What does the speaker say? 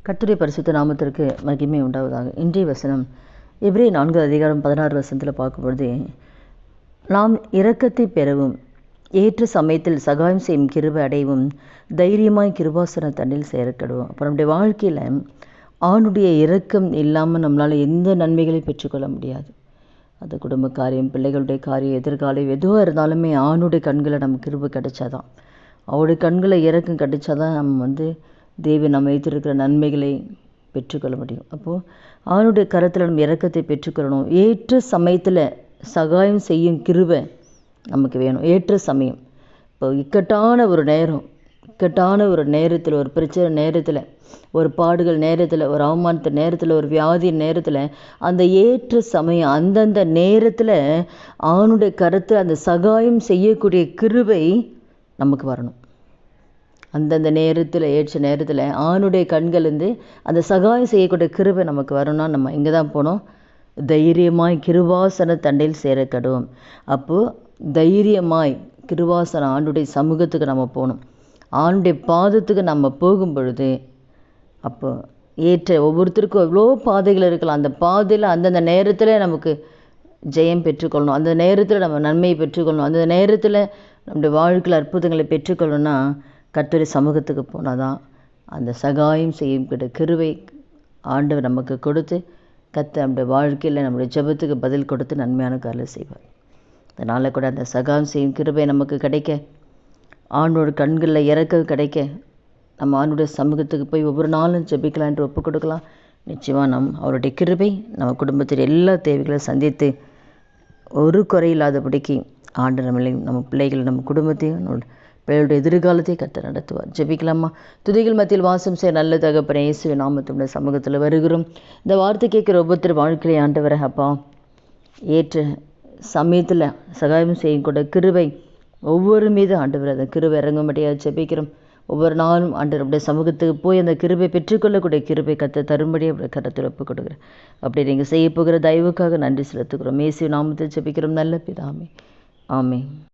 கர்த்தருடைய பரிசுத்த நாமத்திற்கு மகிமை உண்டாவதாக. இன்றைய வசனம் எபிரேயர் 4:16 பார்க்கும்பொழுது, நாம் இரக்கத்தை பெறவும் ஏற்ற சமயத்தில் சகாயம் செய்யும் கிருபை அடையவும் தைரியமாய் கிருபாசன தண்ணில் சேரக்கடுவோம். அப்போ நம்முடைய வாழ்க்கையில் ஆணுடைய இரக்கம் இல்லாமல் நம்மளால் எந்த நன்மைகளையும் பெற்றுக்கொள்ள முடியாது. அது குடும்ப காரியம், பிள்ளைகளுடைய காரியம், எதிர்காலம் எதுவாக இருந்தாலுமே ஆணுடைய கண்களை நமக்கு கிருபை கிடைச்சாதான், அவருடைய கண்களை இரக்கம் கிடைச்சாதான் நம்ம தேவன் நம்ம வைத்திருக்கிற நன்மைகளை பெற்றுக்கொள்ள முடியும். அப்போது அவனுடைய கரத்தில் நம்ம இரக்கத்தை பெற்றுக்கொள்ளணும். ஏற்ற சமயத்தில் சகாயம் செய்யும் கிருபை நமக்கு வேணும். ஏற்ற சமயம், இப்போ இக்கட்டான ஒரு நேரத்தில், ஒரு பிரச்சனை நேரத்தில், ஒரு பாடுகள் நேரத்தில், ஒரு அவமானத்து நேரத்தில், ஒரு வியாதி நேரத்தில், அந்த ஏற்ற சமயம், அந்தந்த நேரத்தில் அவனுடைய கரத்தில் அந்த சகாயம் செய்யக்கூடிய கிருபை நமக்கு வரணும். அந்தந்த நேரத்தில், ஏற்ற நேரத்தில் ஆணுடைய கண்கள்லேருந்து அந்த சகாயம் செய்யக்கூடிய கிருபை நமக்கு வரணும்னா நம்ம இங்கே தான் போனோம். தைரியமாய் கிருபாசன தண்டையில் சேரக்கடுவோம். அப்போது தைரியமாய் கிருபாசன ஆண்டுடைய சமூகத்துக்கு நம்ம போகணும். ஆண்டுடைய பாதத்துக்கு நம்ம போகும் பொழுது, அப்போ ஏற்ற ஒவ்வொருத்தருக்கும் எவ்வளோ பாதைகள் இருக்கலாம். அந்த பாதையில் அந்தந்த நேரத்தில் நமக்கு ஜெயம் பெற்றுக்கொள்ளணும். அந்த நேரத்தில் நம்ம நன்மையை பெற்றுக்கொள்ளணும். அந்த நேரத்தில் நம்முடைய வாழ்க்கையில் அற்புதங்களை பெற்றுக்கொள்ளணும்னா கர்த்தருடைய சமூகத்துக்கு போனால் தான் அந்த சகாயம் செய்யும் கிருபை ஆண்டவர் நமக்கு கொடுத்து, கர்த்தர் நம்முடைய வாழ்க்கையில் நம்முடைய ஜெபத்துக்கு பதில் கொடுத்து நன்மையான காரியம் செய்வார். அதனால் கூட அந்த சகாயம் செய்யும் கிருபை நமக்கு கிடைக்க, ஆண்டோட கண்களில் இறக்கம் கிடைக்க, நம்ம ஆண்டுடைய சமூகத்துக்கு போய் ஒவ்வொரு நாளும் ஜெபிக்கலாம் என்று ஒப்புக் கொடுக்கலாம். நிச்சயமாக அவருடைய கிருபை நம்ம குடும்பத்தில் எல்லா தேவைகளையும் சந்தித்து ஒரு குறையில்லாதபடிக்கு ஆண்டு நம்மளையும், நம்ம பிள்ளைகள், நம்ம குடும்பத்தையும், நம்மளுடைய பிள்ளைகளுடைய எதிர்காலத்தை கர்த்தர் நடத்துவார். ஜெபிக்கலாமா? துதிகள் மத்தியில் வாசம் செய்ய நல்ல தகப்பனே, இயேசுவின் நாமத்துடைய சமூகத்தில் வருகிறோம். இந்த வார்த்தை கேட்குற ஒவ்வொருத்தர் வாழ்க்கையை ஆண்டவரே அப்பா, ஏற்ற சமயத்தில் சகாயம் செய்யக்கூட கிருபை ஒவ்வொரு மீது ஆண்டவர் அந்த கிருபை இறங்கும்படியாக ஜெபிக்கிறோம். ஒவ்வொரு நாளும் ஆண்டவருடைய சமூகத்துக்கு போய் அந்த கிருபை பெற்றுக்கொள்ளக்கூடிய கிருபை கர்த்தர் தரும்படி அப்படி கருத்தில் ஒப்புக் கொடுக்குறேன். அப்படி நீங்கள் செய்ய போகிற தயவுக்காக நன்றி செலுத்துகிறோம். இயேசுவின் நாமத்தில் ஜெபிக்கிறோம் நல்ல பிதாவே, ஆமென்.